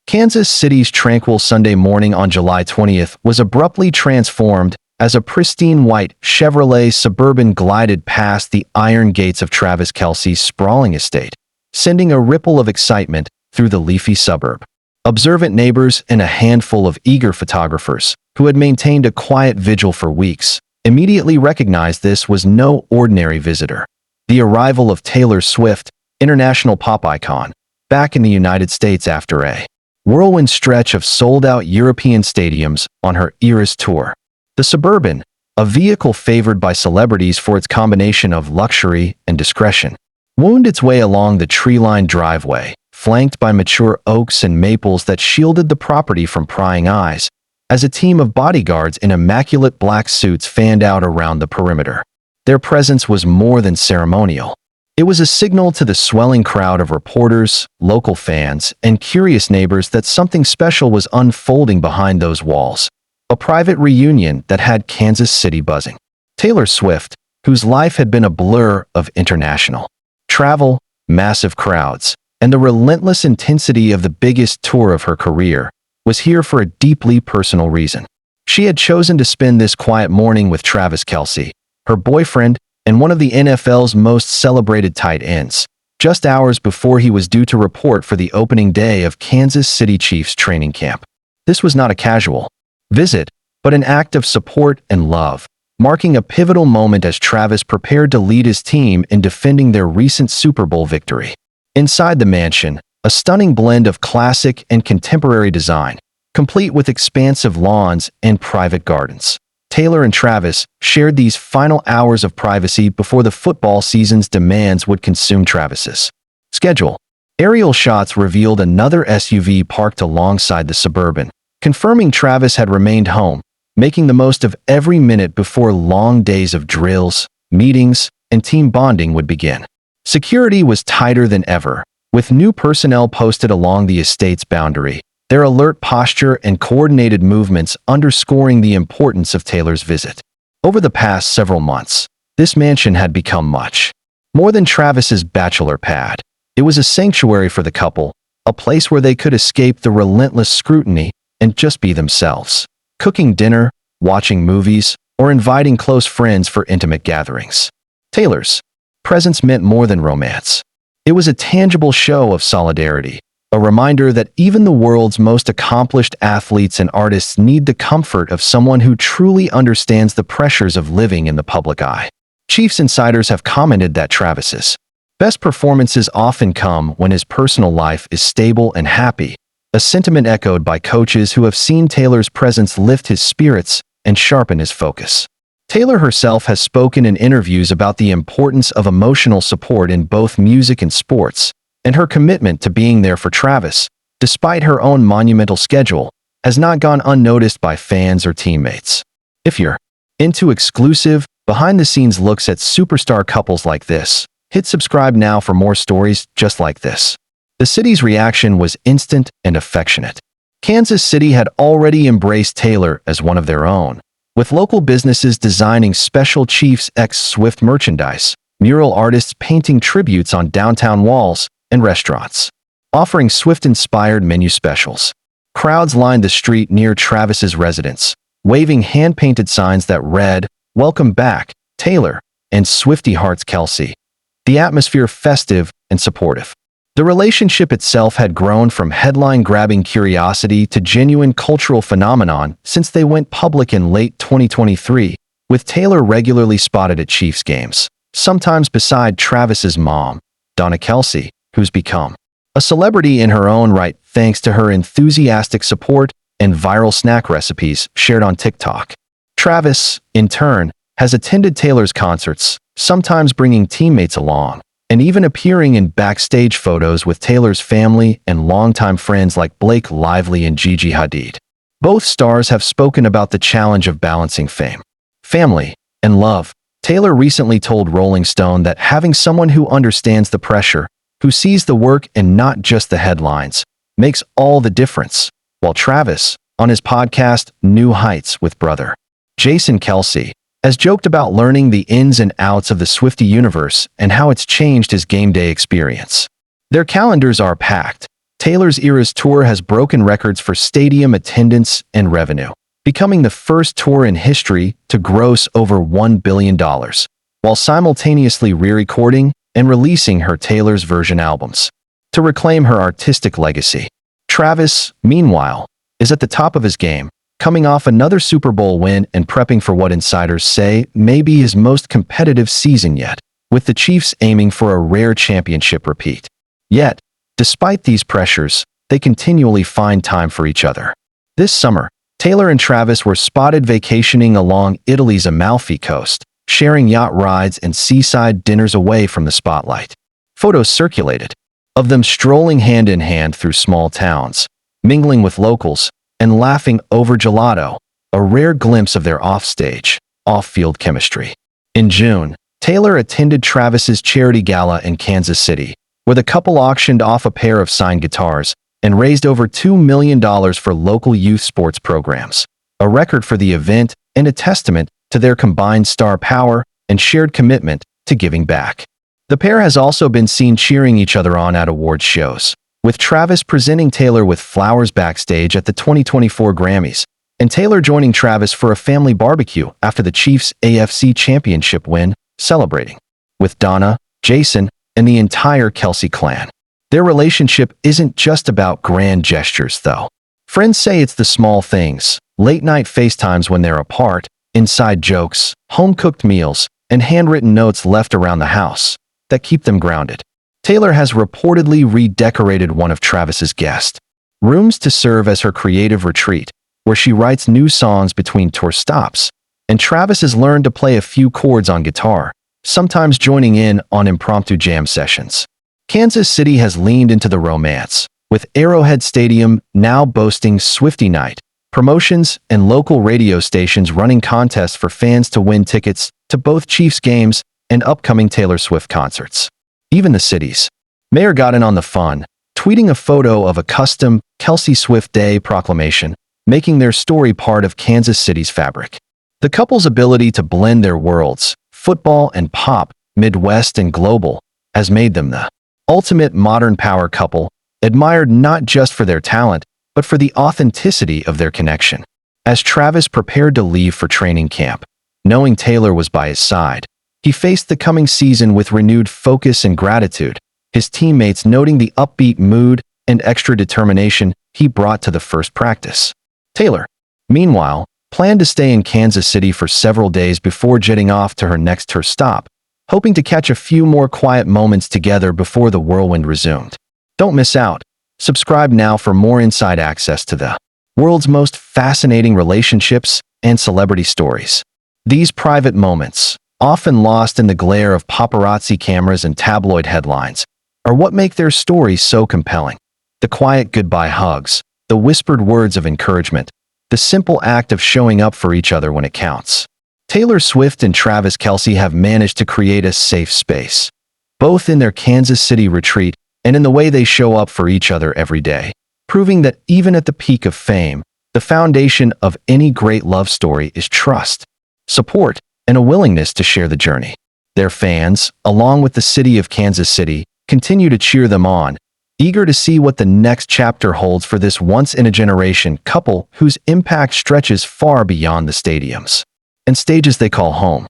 Kansas City's tranquil Sunday morning on July 20th was abruptly transformed as a pristine white Chevrolet Suburban glided past the iron gates of Travis Kelce's sprawling estate, sending a ripple of excitement through the leafy suburb. Observant neighbors and a handful of eager photographers, who had maintained a quiet vigil for weeks, immediately recognized this was no ordinary visitor. The arrival of Taylor Swift, international pop icon, back in the United States after a whirlwind stretch of sold-out European stadiums on her Eras tour. The Suburban, a vehicle favored by celebrities for its combination of luxury and discretion, wound its way along the tree-lined driveway, flanked by mature oaks and maples that shielded the property from prying eyes, as a team of bodyguards in immaculate black suits fanned out around the perimeter. Their presence was more than ceremonial. It was a signal to the swelling crowd of reporters, local fans, and curious neighbors that something special was unfolding behind those walls. A private reunion that had Kansas City buzzing. Taylor Swift, whose life had been a blur of international travel, massive crowds, and the relentless intensity of the biggest tour of her career, was here for a deeply personal reason. She had chosen to spend this quiet morning with Travis Kelce, her boyfriend, and one of the NFL's most celebrated tight ends, just hours before he was due to report for the opening day of Kansas City Chiefs training camp. This was not a casual visit, but an act of support and love, marking a pivotal moment as Travis prepared to lead his team in defending their recent Super Bowl victory. Inside the mansion, a stunning blend of classic and contemporary design, complete with expansive lawns and private gardens. Taylor and Travis shared these final hours of privacy before the football season's demands would consume Travis's schedule. Aerial shots revealed another SUV parked alongside the Suburban, confirming Travis had remained home, making the most of every minute before long days of drills, meetings, and team bonding would begin. Security was tighter than ever, with new personnel posted along the estate's boundary, their alert posture and coordinated movements underscoring the importance of Taylor's visit. Over the past several months, this mansion had become much more than Travis's bachelor pad. It was a sanctuary for the couple, a place where they could escape the relentless scrutiny and just be themselves, cooking dinner, watching movies, or inviting close friends for intimate gatherings. Taylor's presence meant more than romance. It was a tangible show of solidarity, a reminder that even the world's most accomplished athletes and artists need the comfort of someone who truly understands the pressures of living in the public eye. Chiefs insiders have commented that Travis's best performances often come when his personal life is stable and happy, a sentiment echoed by coaches who have seen Taylor's presence lift his spirits and sharpen his focus. Taylor herself has spoken in interviews about the importance of emotional support in both music and sports, and her commitment to being there for Travis, despite her own monumental schedule, has not gone unnoticed by fans or teammates. If you're into exclusive, behind-the-scenes looks at superstar couples like this, hit subscribe now for more stories just like this. The city's reaction was instant and affectionate. Kansas City had already embraced Taylor as one of their own, with local businesses designing special Chiefs x Swift merchandise, mural artists painting tributes on downtown walls, and restaurants offering Swift-inspired menu specials. Crowds lined the street near Travis's residence, waving hand-painted signs that read, "Welcome back, Taylor," and "Swiftie Hearts Kelce." The atmosphere festive and supportive. The relationship itself had grown from headline-grabbing curiosity to genuine cultural phenomenon since they went public in late 2023, with Taylor regularly spotted at Chiefs games, sometimes beside Travis's mom, Donna Kelce, who's become a celebrity in her own right thanks to her enthusiastic support and viral snack recipes shared on TikTok. Travis, in turn, has attended Taylor's concerts, sometimes bringing teammates along, and even appearing in backstage photos with Taylor's family and longtime friends like Blake Lively and Gigi Hadid. Both stars have spoken about the challenge of balancing fame, family, and love. Taylor recently told Rolling Stone that having someone who understands the pressure, who sees the work and not just the headlines, makes all the difference, while Travis, on his podcast New Heights with brother Jason Kelce, has joked about learning the ins and outs of the Swiftie universe and how it's changed his game day experience. Their calendars are packed, Taylor's Eras Tour has broken records for stadium attendance and revenue, becoming the first tour in history to gross over $1 billion, while simultaneously re-recording and releasing her Taylor's version albums to reclaim her artistic legacy. Travis, meanwhile, is at the top of his game, coming off another Super Bowl win and prepping for what insiders say may be his most competitive season yet, with the Chiefs aiming for a rare championship repeat. Yet, despite these pressures, they continually find time for each other. This summer, Taylor and Travis were spotted vacationing along Italy's Amalfi Coast, sharing yacht rides and seaside dinners away from the spotlight. Photos circulated of them strolling hand in hand through small towns, mingling with locals, and laughing over gelato, a rare glimpse of their offstage, off-field chemistry. In June, Taylor attended Travis's charity gala in Kansas City, where the couple auctioned off a pair of signed guitars and raised over $2 million for local youth sports programs, a record for the event and a testament to their combined star power and shared commitment to giving back. The pair has also been seen cheering each other on at awards shows, with Travis presenting Taylor with flowers backstage at the 2024 Grammys, and Taylor joining Travis for a family barbecue after the Chiefs' AFC Championship win, celebrating with Donna, Jason, and the entire Kelce clan. Their relationship isn't just about grand gestures, though. Friends say it's the small things, late-night FaceTimes when they're apart, inside jokes, home-cooked meals, and handwritten notes left around the house that keep them grounded. Taylor has reportedly redecorated one of Travis's guest rooms to serve as her creative retreat, where she writes new songs between tour stops, and Travis has learned to play a few chords on guitar, sometimes joining in on impromptu jam sessions. Kansas City has leaned into the romance, with Arrowhead Stadium now boasting Swiftie Night, promotions, and local radio stations running contests for fans to win tickets to both Chiefs games and upcoming Taylor Swift concerts. Even the city's mayor got in on the fun, tweeting a photo of a custom Kelce Swift Day proclamation, making their story part of Kansas City's fabric. The couple's ability to blend their worlds, football and pop, Midwest and global, has made them the ultimate modern power couple, admired not just for their talent, but for the authenticity of their connection. As Travis prepared to leave for training camp, knowing Taylor was by his side, he faced the coming season with renewed focus and gratitude, his teammates noting the upbeat mood and extra determination he brought to the first practice. Taylor, meanwhile, planned to stay in Kansas City for several days before jetting off to her next tour stop, hoping to catch a few more quiet moments together before the whirlwind resumed. Don't miss out. Subscribe now for more inside access to the world's most fascinating relationships and celebrity stories. These private moments, often lost in the glare of paparazzi cameras and tabloid headlines, are what make their stories so compelling. The quiet goodbye hugs, the whispered words of encouragement, the simple act of showing up for each other when it counts. Taylor Swift and Travis Kelce have managed to create a safe space, both in their Kansas City retreat and in the way they show up for each other every day, proving that even at the peak of fame, the foundation of any great love story is trust, support, and a willingness to share the journey. Their fans, along with the city of Kansas City, continue to cheer them on, eager to see what the next chapter holds for this once-in-a-generation couple whose impact stretches far beyond the stadiums and stages they call home.